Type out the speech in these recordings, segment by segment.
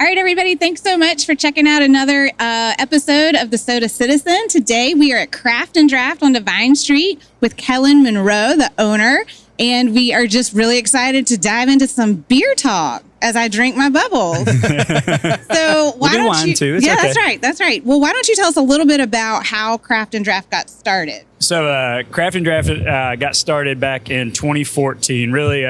All right, everybody, thanks so much for checking out another episode of the Soda Citizen. Today, we are at Craft and Draft on Devine Street with Kellan Monroe, the owner, and we are just really excited to dive into some beer talk as I drink my bubbles. So why don't wine you? too. It's okay. That's right. Well, why don't you tell us a little bit about how Craft and Draft got started? So Craft and Draft got started back in 2014. Really,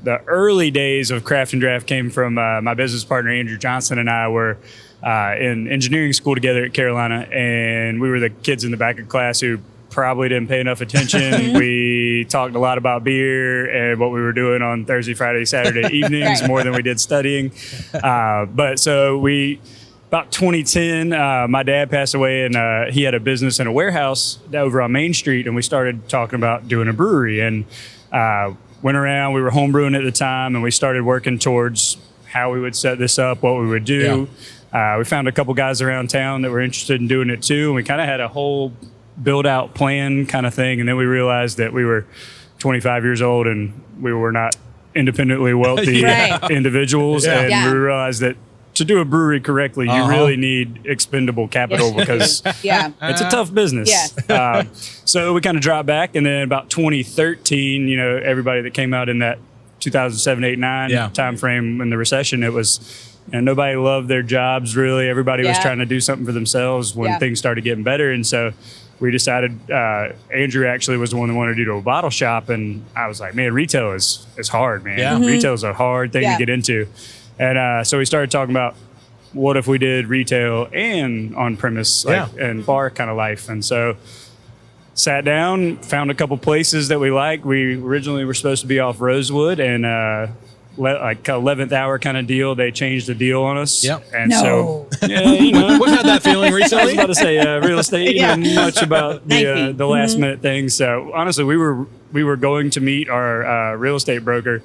the early days of Craft and Draft came from my business partner, Andrew Johnson, and I were in engineering school together at Carolina, and we were the kids in the back of class who probably didn't pay enough attention. We talked a lot about beer and what we were doing on Thursday, Friday, Saturday evenings more than we did studying. But so about 2010, my dad passed away, and he had a business in a warehouse over on Main Street, and we started talking about doing a brewery. And went around, we were homebrewing at the time, and we started working towards how we would set this up, what we would do. Yeah. We found a couple guys around town that were interested in doing it too, and we kind of had a whole build-out plan kind of thing. And then we realized that we were 25 years old and we were not independently wealthy individuals. And we realized that to do a brewery correctly, you really need expendable capital because it's a tough business. So we kind of dropped back, and then about 2013, everybody that came out in that 2007, 8, 9 time frame in the recession, it was nobody loved their jobs really. Everybody was trying to do something for themselves when things started getting better, and so we decided. Andrew actually was the one that wanted to do a bottle shop, and I was like, man, retail is hard, man. Yeah. Retail is a hard thing to get into. And so we started talking about what if we did retail and on-premise and bar kind of life. And so sat down, found a couple places that we liked. We originally were supposed to be off Rosewood, and like 11th hour kind of deal. They changed the deal on us. Yep. And so, we've had that feeling recently. I was about to say real estate, much about the last minute things. So honestly, we were going to meet our real estate broker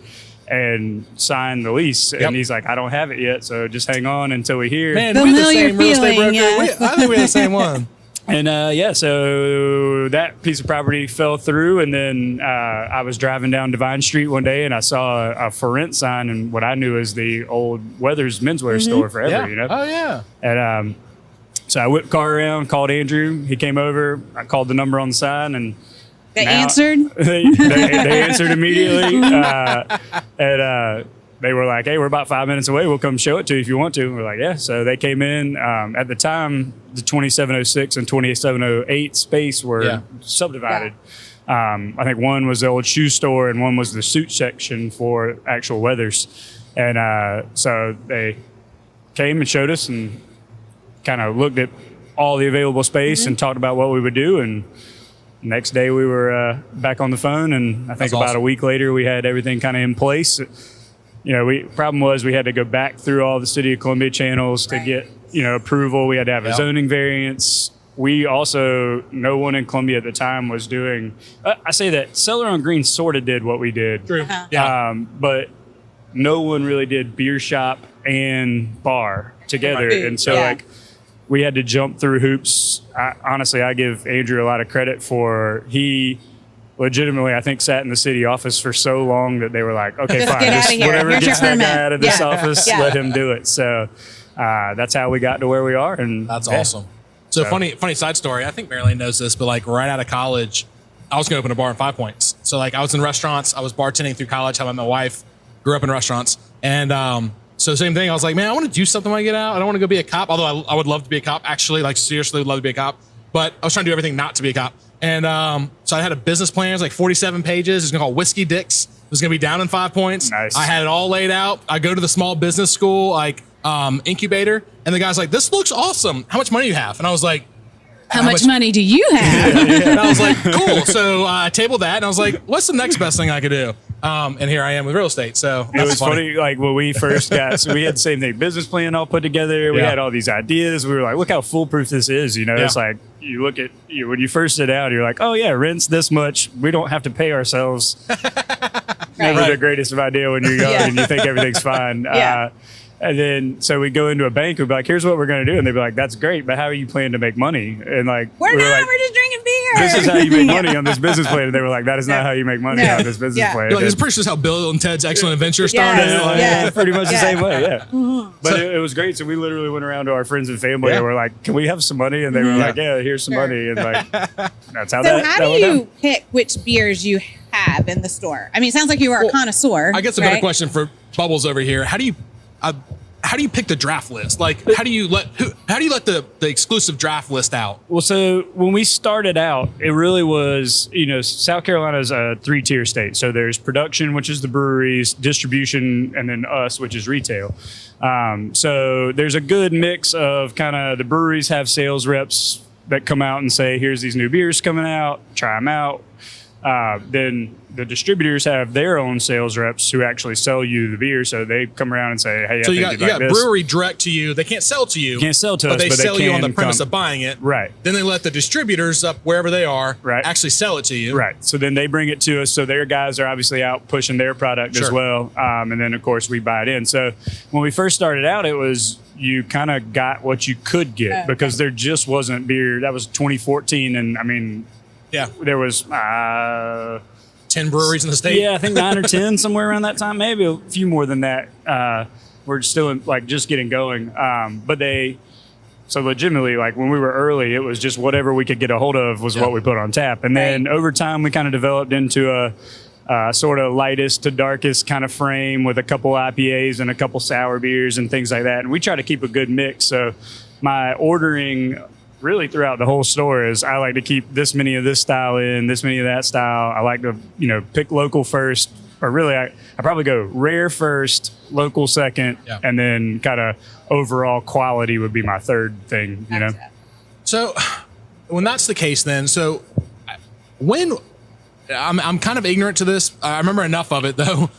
and sign the lease, and he's like, I don't have it yet, so just hang on until we hear. Man, we're the same real estate broker. I think we're the same one. And so that piece of property fell through, and then I was driving down Devine Street one day, and I saw a for rent sign in what I knew as the old Weathers menswear store forever. Oh yeah. And so I whipped the car around, called Andrew. He came over. I called the number on the sign, and They answered? They answered immediately. And they were like, hey, we're about 5 minutes away. We'll come show it to you if you want to. And we're like, yeah. So they came in. At the time, the 2706 and 2708 space were subdivided. I think one was the old shoe store and one was the suit section for actual Weathers. And so they came and showed us and kind of looked at all the available space and talked about what we would do. And next day we were back on the phone, and I think about a week later we had everything kind of in place. Problem was we had to go back through all the City of Columbia channels to get approval. We had to have a zoning variance. We also, no one in Columbia at the time was doing. I say that Cellar on Green sort of did what we did, true, but no one really did beer shop and bar together, and so we had to jump through hoops. Honestly, I give Andrew a lot of credit for he legitimately, I think, sat in the city office for so long that they were like, okay, fine, whatever gets that guy out of this office, let him do it. So that's how we got to where we are. And that's awesome. So funny side story. I think Marilyn knows this, but like right out of college, I was going to open a bar in 5 Points. So like I was in restaurants, I was bartending through college, how I met my wife, grew up in restaurants. And so same thing. I was like, man, I want to do something when I get out. I don't want to go be a cop. Although I would love to be a cop, actually, like seriously would love to be a cop. But I was trying to do everything not to be a cop. And so I had a business plan. It was like 47 pages. It was going to call Whiskey Dicks. It was going to be down in 5 Points. Nice. I had it all laid out. I go to the small business school, like incubator. And the guy's like, this looks awesome. How much money do you have? And I was like, How much money do you have? And I was like, cool. So I tabled that. And I was like, what's the next best thing I could do? And here I am with real estate. So it was funny. Like when we first got, so we had the same thing, business plan all put together. We had all these ideas. We were like, look how foolproof this is. It's like you look at when you first sit down, you're like, oh yeah, rent's this much. We don't have to pay ourselves. Never the greatest of idea when you're young and you think everything's fine. And then, so we go into a bank, we'd be like, here's what we're going to do. And they'd be like, that's great, but how are you planning to make money? And like, we're just drinking beer. here. This is how you make money on this business plan. And they were like, that is not how you make money on this business plan. You're like, it's pretty sure how Bill and Ted's Excellent Adventure started. Pretty much the same way, yeah. But it was great. So we literally went around to our friends and family and were like, can we have some money? And they were like, yeah, here's some money. And like, that's how So how do you pick which beers you have in the store? I mean, it sounds like you are a connoisseur. I guess a better question for Bubbles over here. How do you pick the draft list? Like, how do you let the exclusive draft list out? Well, so when we started out, it really was, South Carolina is a 3-tier state. So there's production, which is the breweries, distribution, and then us, which is retail. So there's a good mix of kind of the breweries have sales reps that come out and say, here's these new beers coming out, try them out. Then the distributors have their own sales reps who actually sell you the beer. So they come around and say, hey, so you got brewery direct to you. They can't sell to you. Can't sell to us, but they sell you on the premise of buying it. Right. Then they let the distributors up wherever they are actually sell it to you. Right. So then they bring it to us. So their guys are obviously out pushing their product as well. And then, of course, we buy it in. So when we first started out, it was you kind of got what you could get because there just wasn't beer. That was 2014. And I mean, there was 10 breweries in the state. Yeah, I think 9 or 10, somewhere around that time, maybe a few more than that. We're still just getting going. So legitimately, like when we were early, it was just whatever we could get a hold of was what we put on tap. And then over time, we kind of developed into a sort of lightest to darkest kind of frame with a couple IPAs and a couple sour beers and things like that. And we try to keep a good mix. So my ordering really throughout the whole store is I like to keep this many of this style in, this many of that style. I like to, pick local first, or really I probably go rare first, local second, and then kind of overall quality would be my third thing, So when that's the case then, so when I'm kind of ignorant to this, I remember enough of it though.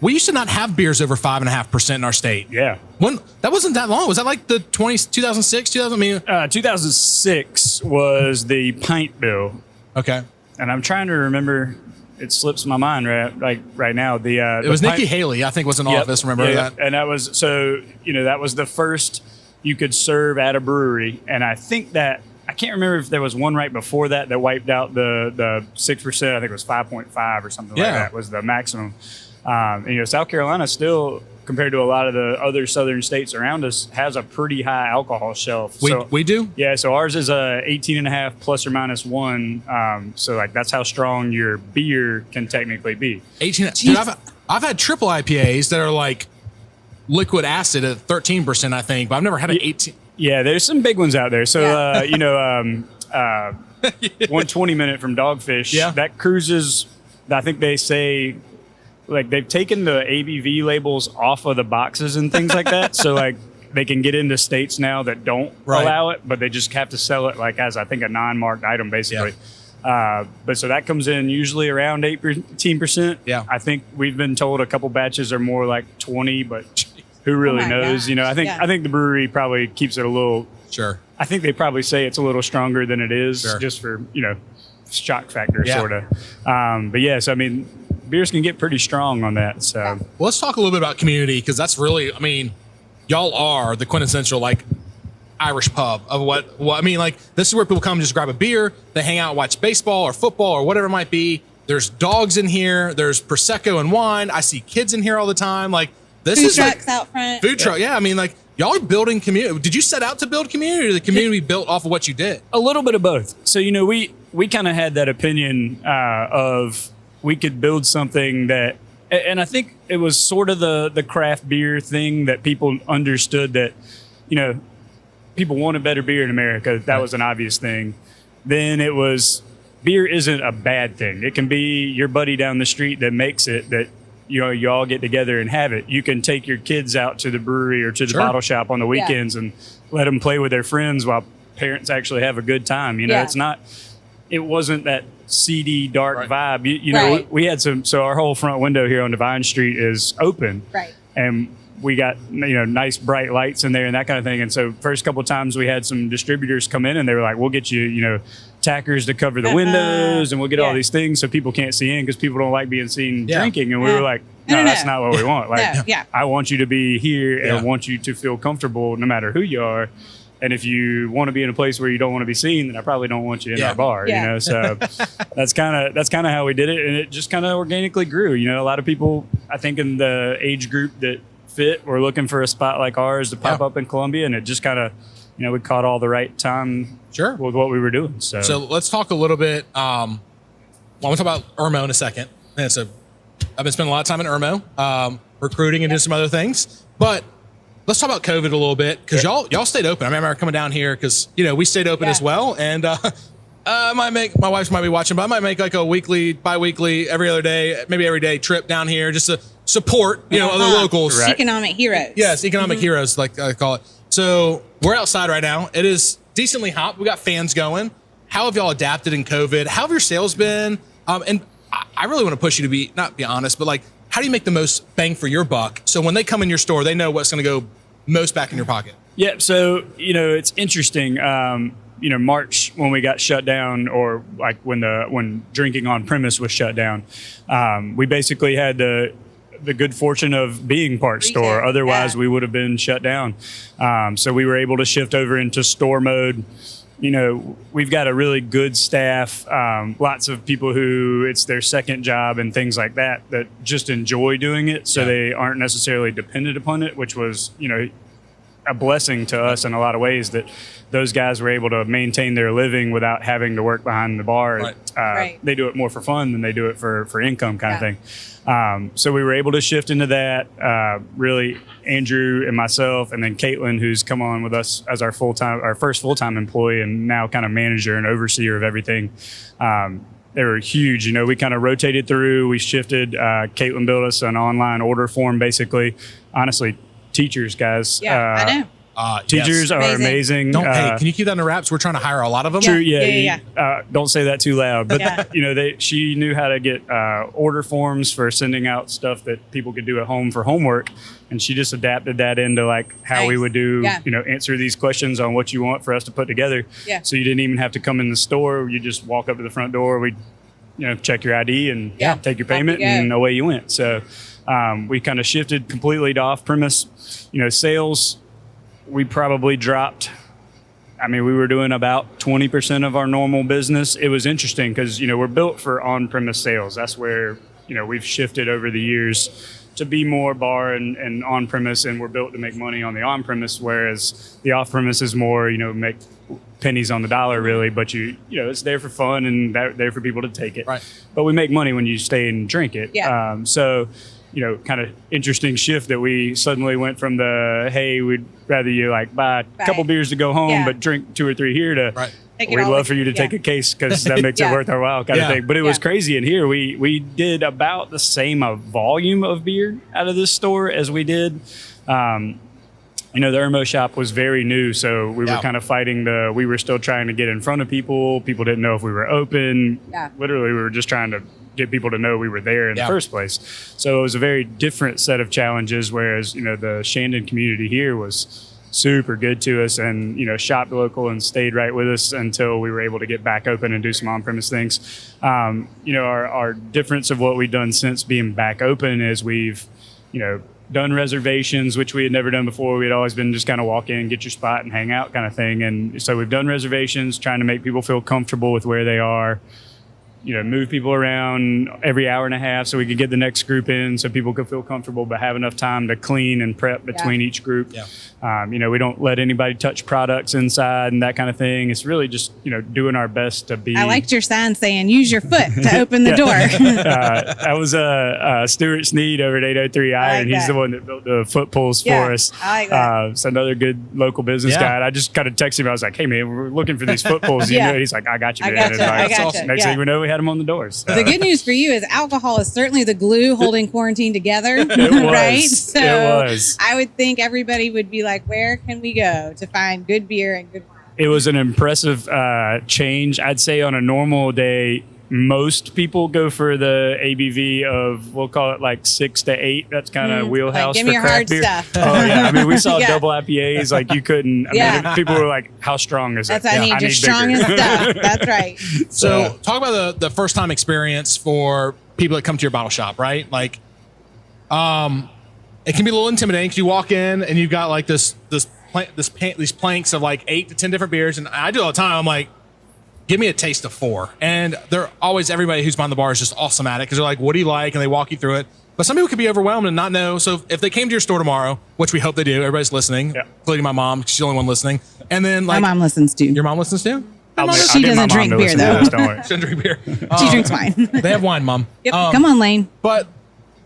We used to not have beers over 5.5% in our state. Yeah. That wasn't that long. Was that like the 2006, 2006 was the pint bill. Okay. And I'm trying to remember, it slips my mind right now. It was Nikki Haley, I think, was in office. Remember that? And that was, that was the first you could serve at a brewery. And I think that, I can't remember if there was one right before that wiped out the 6%. I think it was 5.5 or something like that was the maximum. South Carolina still, compared to a lot of the other southern states around us, has a pretty high alcohol shelf. We do? Yeah, so ours is a 18.5 plus or minus 1. So like that's how strong your beer can technically be. 18. Dude, I've had triple IPAs that are like liquid acid at 13%, I think, but I've never had an 18. Yeah, there's some big ones out there. So 120 minute from Dogfish, that cruises, I think they say, like they've taken the ABV labels off of the boxes and things like that. So like they can get into states now that don't allow it, but they just have to sell it like as I think a non-marked item basically. But so that comes in usually around 18%. Yeah. I think we've been told a couple batches are more like 20, but who really knows? Gosh. I think the brewery probably keeps it a little. Sure. I think they probably say it's a little stronger than it is just for, shock factor sort of. But yes, I mean, beers can get pretty strong on that. So well, let's talk a little bit about community, because that's really, I mean, y'all are the quintessential like Irish pub of what I mean, like this is where people come just grab a beer, they hang out, watch baseball or football or whatever it might be. There's dogs in here, there's Prosecco and wine. I see kids in here all the time. Like this food is trucks like, out front. Food truck, I mean, like y'all are building community. Did you set out to build community, or the community built off of what you did? A little bit of both. So we kind of had that opinion of we could build something that, and I think it was sort of the craft beer thing that people understood that, people wanted better beer in America. That was an obvious thing. Then it was, beer isn't a bad thing. It can be your buddy down the street that makes it, that, you all get together and have it. You can take your kids out to the brewery or to the bottle shop on the weekends and let them play with their friends while parents actually have a good time. It wasn't that seedy, dark vibe. We had so our whole front window here on Devine Street is open. Right. And we got, nice bright lights in there and that kind of thing. And so first couple of times we had some distributors come in and they were like, we'll get you, tackers to cover the windows and we'll get all these things so people can't see in because people don't like being seen drinking. And we were like, no, that's not what we want. Like, I want you to be here and I want you to feel comfortable no matter who you are. And if you want to be in a place where you don't want to be seen, then I probably don't want you in Yeah. our bar, Yeah. you know? So that's kind of how we did it. And it just kind of organically grew. You know, a lot of people, I think in the age group that fit, were looking for a spot like ours to pop up in Columbia. And it just kind of, you know, we caught all the right time Sure. with what we were doing. So let's talk a little bit. Well, I'm going to talk about Irmo in a second. And I've been spending a lot of time in Irmo, recruiting and doing some other things. But let's talk about COVID a little bit, because y'all stayed open. I remember coming down here because, you know, we stayed open as well. And my wife might be watching, but I might make like a weekly, bi-weekly, every other day, maybe every day trip down here just to support, you know, other locals. Right. Economic heroes. Yes, economic heroes, like I call it. So we're outside right now. It is decently hot. We got fans going. How have y'all adapted in COVID? How have your sales been? And I really want to push you to not be honest, but like, how do you make the most bang for your buck? So when they come in your store, they know what's going to go most back in your pocket. Yeah. So, you know, it's interesting. You know, March when we got shut down, or like when drinking on premise was shut down, we basically had the good fortune of being part store. Otherwise, we would have been shut down. So we were able to shift over into store mode. You know, we've got a really good staff, lots of people who it's their second job and things like that just enjoy doing it. So they aren't necessarily dependent upon it, which was, you know, a blessing to us in a lot of ways, that those guys were able to maintain their living without having to work behind the bar. Right. They do it more for fun than they do it for income kind of thing. So we were able to shift into that. Really, Andrew and myself, and then Caitlin, who's come on with us as our first full-time employee, and now kind of manager and overseer of everything. They were huge. You know, we kind of rotated through. We shifted. Caitlin built us an online order form, basically. Honestly, teachers, guys. Yeah, I know. Teachers are amazing. Hey, can you keep that in the wraps? We're trying to hire a lot of them. True, Yeah. Don't say that too loud. But you know, she knew how to get order forms for sending out stuff that people could do at home for homework, and she just adapted that into like how we would do. You know, answer these questions on what you want for us to put together. Yeah. So you didn't even have to come in the store. You just walk up to the front door. We, you know, check your ID and take your payment, and away you went. So we kind of shifted completely to off premise. You know, sales. We probably dropped, I mean, we were doing about 20% of our normal business. It was interesting because, you know, we're built for on-premise sales. That's where, you know, we've shifted over the years to be more bar and on-premise, and we're built to make money on the on-premise, whereas the off-premise is more, you know, make pennies on the dollar really, but you know, it's there for fun and there for people to take it. Right. But we make money when you stay and drink it. Yeah. So, you know, kind of interesting shift that we suddenly went from hey, we'd rather you like buy a couple beers to go home, but drink 2 or 3 here to, we'd love for you to take a case because that makes it worth our while kind of thing. But it was crazy in here. We did about the same volume of beer out of this store as we did. You know, the Irmo shop was very new, so we were kind of fighting we were still trying to get in front of people. People didn't know if we were open. Literally, we were just trying to get people to know we were there in the first place. So it was a very different set of challenges, whereas, you know, the Shandon community here was super good to us and, you know, shopped local and stayed right with us until we were able to get back open and do some on-premise things. You know, our difference of what we've done since being back open is we've, you know, done reservations, which we had never done before. We'd always been just kind of walk in, get your spot and hang out kind of thing. And so we've done reservations, trying to make people feel comfortable with where they are. You know, move people around every hour and a half so we could get the next group in so people could feel comfortable but have enough time to clean and prep between each group. You know, we don't let anybody touch products inside and that kind of thing. It's really just, you know, doing our best to be. I liked your sign saying use your foot to open the door. That was Stuart Sneed over at 803 Iron. He's the one that built the foot pulls for us. I like that. It's another good local business guy. And I just kind of texted him. I was like, hey, man, we're looking for these foot pulls. You know, he's like, I got you, man. I got you. Next thing we know, we had them on the doors. The good news for you is alcohol is certainly the glue holding quarantine together, right? So it was. I would think everybody would be like, where can we go to find good beer and good wine? It was an impressive change. I'd say on a normal day, most people go for the ABV of, we'll call it like 6 to 8. That's kind of wheelhouse give for me craft hard beer. stuff. Oh yeah, I mean we saw double IPAs like you couldn't. I mean, people were like, "How strong is it?" That's I need your strongest stuff. That's right. So talk about the first time experience for people that come to your bottle shop, right? Like, it can be a little intimidating because you walk in and you've got like this these planks of like 8 to 10 different beers, and I do it all the time. I'm like, give me a taste of 4. And they're always, everybody who's behind the bar is just awesome at it because they're like, what do you like? And they walk you through it. But some people could be overwhelmed and not know. So if they came to your store tomorrow, which we hope they do, everybody's listening, including my mom. She's the only one listening. And then like my mom listens too. Your mom listens too? She doesn't drink beer though. She doesn't drink beer. She drinks wine. They have wine, Mom. Yep. Come on, Lane. But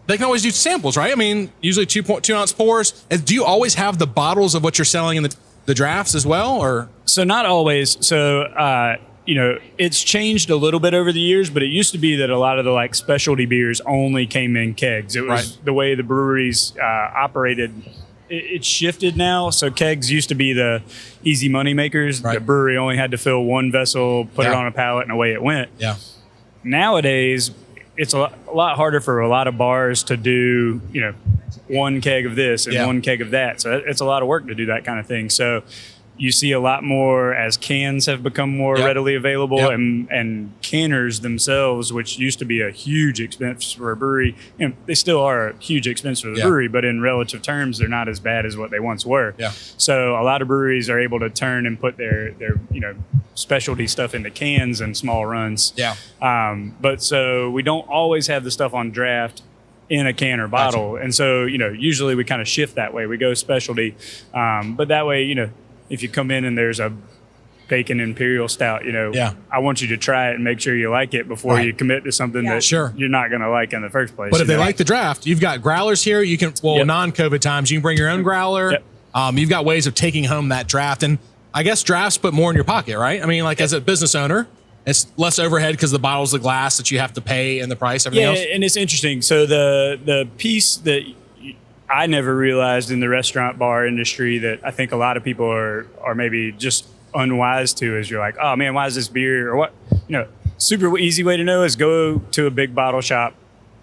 they can always do samples, right? I mean, usually 2.2 ounce pours. And do you always have the bottles of what you're selling in the drafts as well, or? So not always. So it's changed a little bit over the years, but it used to be that a lot of the like specialty beers only came in kegs. It was the way the breweries operated. It's shifted now. So kegs used to be the easy money makers. The brewery only had to fill one vessel, put it on a pallet, and away it went. Yeah. Nowadays, it's a lot harder for a lot of bars to do, one keg of this and one keg of that. So it's a lot of work to do that kind of thing. So you see a lot more as cans have become more readily available, and canners themselves, which used to be a huge expense for a brewery, they still are a huge expense for the brewery, but in relative terms, they're not as bad as what they once were. Yeah. So a lot of breweries are able to turn and put their specialty stuff into cans and small runs. Yeah. But so we don't always have the stuff on draft in a can or bottle. Gotcha. And so, usually we kind of shift that way. We go specialty. But that way, if you come in and there's a bacon imperial stout, I want you to try it and make sure you like it before you commit to something that you're not going to like in the first place. But if they like the draft, you've got growlers here. You can, non-COVID times, you can bring your own growler. You've got ways of taking home that draft. And I guess drafts put more in your pocket, right? I mean, like as a business owner, it's less overhead because the bottles of glass that you have to pay and the price, everything else. And it's interesting. So the piece that I never realized in the restaurant bar industry that I think a lot of people are maybe just unwise to is you're like, oh man, why is this beer or what? Super easy way to know is go to a big bottle shop,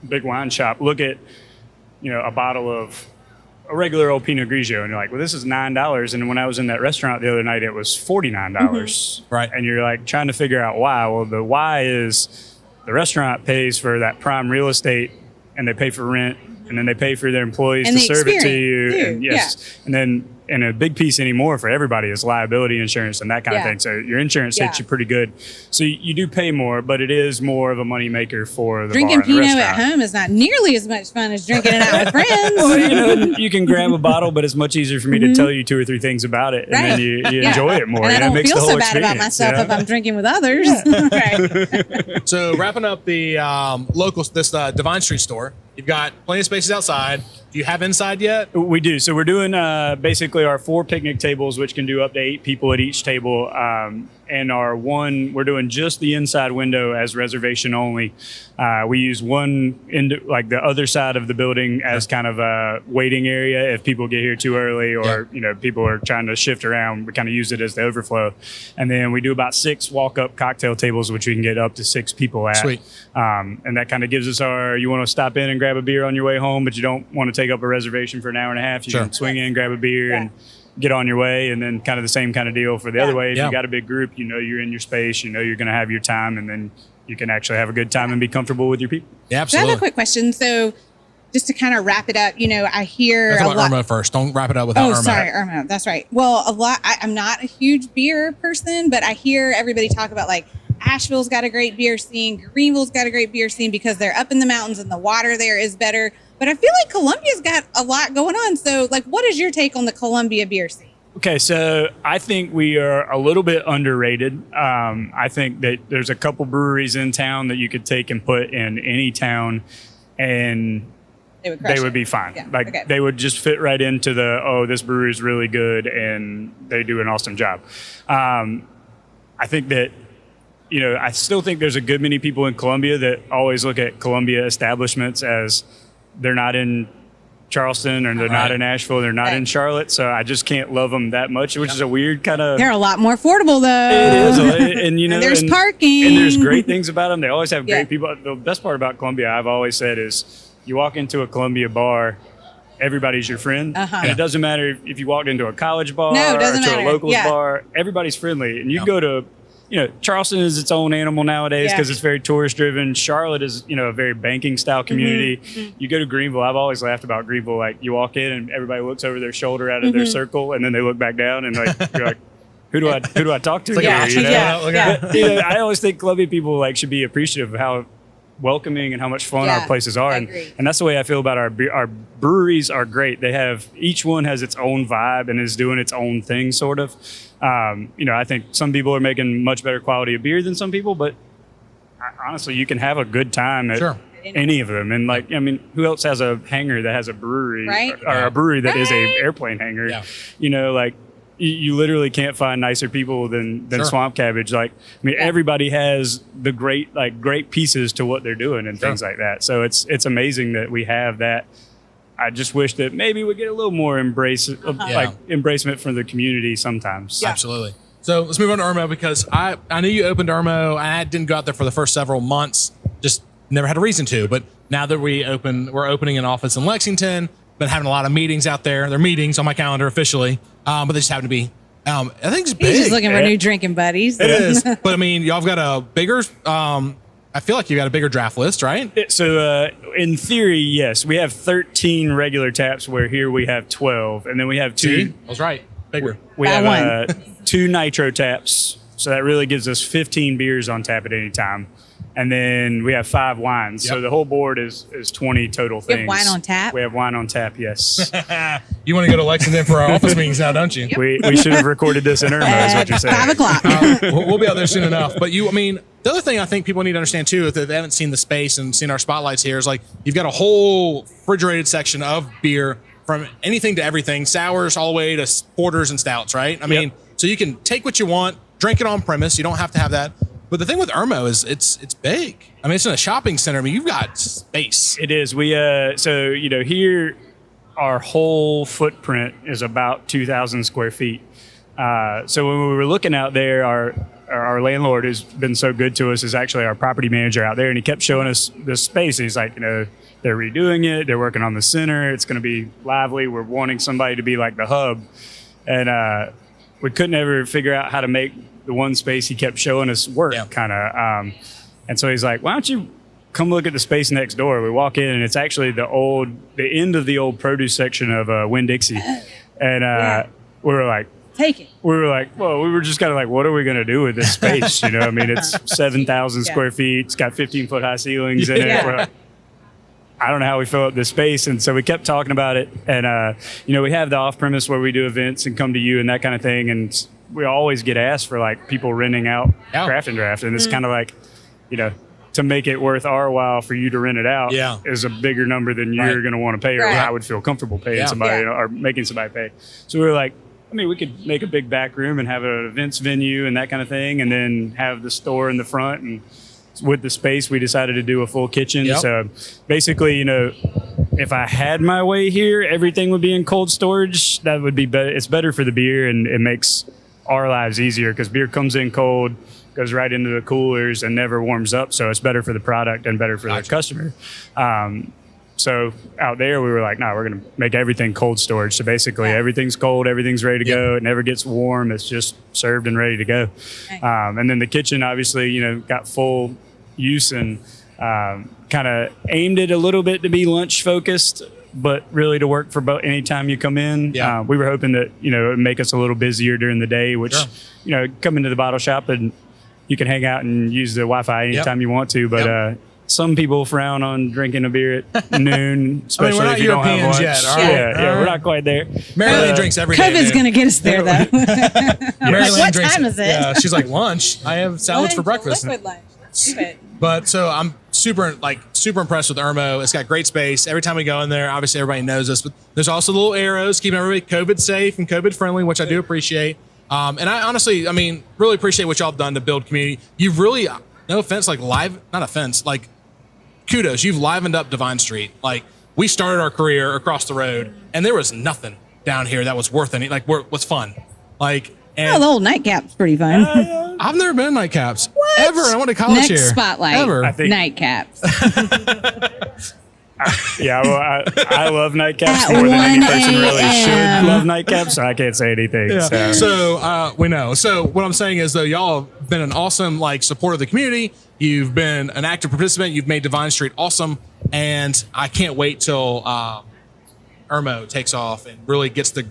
big wine shop, look at, a bottle of a regular old Pinot Grigio, and you're like, well, this is $9. And when I was in that restaurant the other night, it was $49. Mm-hmm. Right. And you're like trying to figure out why. Well, the why is the restaurant pays for that prime real estate and they pay for rent. And then they pay for their employees to serve it to you. And and then and a big piece anymore for everybody is liability insurance and that kind of thing. So your insurance hits you pretty good. So you do pay more, but it is more of a money maker for the drinking bar and the Pinot restaurant. at home is not nearly as much fun as drinking it out with friends. Well, you can grab a bottle, but it's much easier for me to tell you 2 or 3 things about it, and then you enjoy it more. And I don't makes feel the whole so bad about myself if I'm drinking with others. Right. So wrapping up the this Devine Street store, you've got plenty of spaces outside. Do you have inside yet? We do. So we're doing basically our 4 picnic tables, which can do up to 8 people at each table. And we're doing just the inside window as reservation only. We use one like the other side of the building as kind of a waiting area if people get here too early or people are trying to shift around. We kind of use it as the overflow. And then we do about 6 walk-up cocktail tables, which we can get up to 6 people at. Sweet. And that kind of gives us you want to stop in and grab a beer on your way home, but you don't want to take up a reservation for an hour and a half. You can swing in, grab a beer, and get on your way. And then kind of the same kind of deal for the other way. If you got a big group, you're in your space, you're going to have your time, and then you can actually have a good time and be comfortable with your people. Yeah, absolutely. So I have a quick question. So just to kind of wrap it up, I hear That's about Irma first. Don't wrap it up without Irma. Oh, sorry, Irma. That's right. Well, I'm not a huge beer person, but I hear everybody talk about like Asheville's got a great beer scene. Greenville's got a great beer scene because they're up in the mountains and the water there is better. But I feel like Columbia's got a lot going on. So, like, what is your take on the Columbia beer scene? Okay, so I think we are a little bit underrated. I think that there's a couple breweries in town that you could take and put in any town, and they would be fine. Yeah. They would just fit right into this brewery is really good and they do an awesome job. I think that I still think there's a good many people in Columbia that always look at Columbia establishments as they're not in Charleston or they're not in Asheville, they're not in Charlotte. So I just can't love them that much, which is a weird kind of... They're a lot more affordable though. It is. And and there's parking. And there's great things about them. They always have great people. The best part about Columbia, I've always said, is you walk into a Columbia bar, everybody's your friend. And it doesn't matter if you walked into a college bar or to a locals bar, everybody's friendly. And you go to Charleston is its own animal nowadays because Yeah. it's very tourist driven. Charlotte is, a very banking style community. You go to Greenville. I've always laughed about Greenville. Like you walk in and everybody looks over their shoulder out of their circle, and then they look back down and you're like, who do I talk to? Like here, you know? Yeah. But, I always think Columbia people should be appreciative of how welcoming and how much fun Yeah, our places are, I and agree. that's the way I feel about our breweries. Are great. They have, each one has its own vibe and is doing its own thing, sort of. I think some people are making much better quality of beer than some people, but honestly, you can have a good time at Sure. any of them. And who else has a hangar that has a brewery, Right. or a brewery that is a Right. airplane hangar? Yeah. You literally can't find nicer people than Sure. Swamp Cabbage. Everybody has the great pieces to what they're doing and things like that. So it's amazing that we have that. I just wish that maybe we get a little more embracement from the community sometimes. Yeah. Absolutely. So let's move on to Irmo, because I knew you opened Irmo. I didn't go out there for the first several months, just never had a reason to. But now that we're opening an office in Lexington, been having a lot of meetings out there. They're meetings on my calendar officially, but they just happen to be. I think it's big. He's just looking for new drinking buddies. It is, but y'all have got a bigger. I feel like you got a bigger draft list, right? So in theory, yes, we have 13 regular taps. Where here we have 12, and then we have two. I was right. Bigger. We By have one. 2 nitro taps, so that really gives us 15 beers on tap at any time. And then we have 5 wines, so the whole board is 20 total things. You have wine on tap? We have wine on tap, yes. You want to go to Lexington for our office meetings now, don't you? We should have recorded this in Irmo, is what you're saying. 5 o'clock. We'll be out there soon enough. But the other thing I think people need to understand too, if they haven't seen the space and seen our spotlights here, is you've got a whole refrigerated section of beer, from anything to everything, sours all the way to porters and stouts, right? So you can take what you want, drink it on premise. You don't have to have that. But the thing with Irmo is it's big. It's in a shopping center. You've got space. It is. We here our whole footprint is about 2,000 square feet. So when we were looking out there, our landlord, who's been so good to us, is actually our property manager out there, and he kept showing us this space. He's like, they're redoing it. They're working on the center. It's going to be lively. We're wanting somebody to be like the hub, and we couldn't ever figure out how to make the one space he kept showing us work, kind of. And so he's like, why don't you come look at the space next door? We walk in, and it's actually the end of the old produce section of Winn-Dixie. And we were like, Take it. we were like, well, we were just kind of like, what are we going to do with this space? It's 7,000 square feet. It's got 15-foot high ceilings in it. Yeah. We're like, I don't know how we fill up this space. And so we kept talking about it. And, we have the off-premise where we do events and come to you and that kind of thing. And we always get asked for people renting out Craft and Draft. And it's kind of like, to make it worth our while for you to rent it out is a bigger number than you're going to want to pay, or I would feel comfortable paying somebody or making somebody pay. So we were like, we could make a big back room and have an events venue and that kind of thing, and then have the store in the front. And with the space, we decided to do a full kitchen. Yep. So basically, if I had my way here, everything would be in cold storage. That would be better. It's better for the beer, and it makes our lives easier, because beer comes in cold, goes right into the coolers, and never warms up. So it's better for the product and better for the customer. So out there, we were like, no, we're going to make everything cold storage. So basically, everything's cold, everything's ready to go. It never gets warm. It's just served and ready to go. And then the kitchen, obviously, got full use, and kind of aimed it a little bit to be lunch focused, but really to work for anytime you come in. We were hoping that, it would make us a little busier during the day, which, come into the bottle shop and you can hang out and use the Wi-Fi anytime you want to. But some people frown on drinking a beer at noon, especially we're not if you don't have Europeans lunch. yet, all right. We're not quite there. Marilyn drinks every day. COVID's going to get us there, though. Marilyn What drinks time is it? Yeah, she's like, lunch. I have salads for breakfast. Liquid lunch. Do it. But so I'm super impressed with Irmo. It's got great space. Every time we go in there, obviously everybody knows us, but there's also little arrows keeping everybody COVID safe and COVID friendly, which I do appreciate. And I honestly, really appreciate what y'all have done to build community. You've really, no offense, kudos. You've livened up Devine Street. We started our career across the road, and there was nothing down here that was worth any, was fun. And The old nightcap's pretty fun. I've never been to nightcaps. What? Ever. I went to college Next here. spotlight. Ever. I think- Nightcaps. I love nightcaps At more than any 1 person really a.m. should love nightcaps, so I can't say anything. Yeah. So. So we know. So what I'm saying is, though, y'all been an awesome like supporter of the community. You've been an active participant. You've made Devine Street awesome, and I can't wait till Irmo takes off and really gets the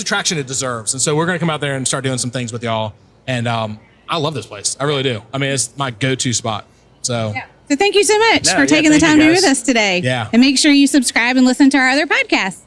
traction it deserves. And so we're going to come out there and start doing some things with y'all. And I love this place. I really do. I mean, it's my go-to spot. So. Yeah. So thank you so much for taking the time to be with us today. Yeah. And make sure you subscribe and listen to our other podcasts.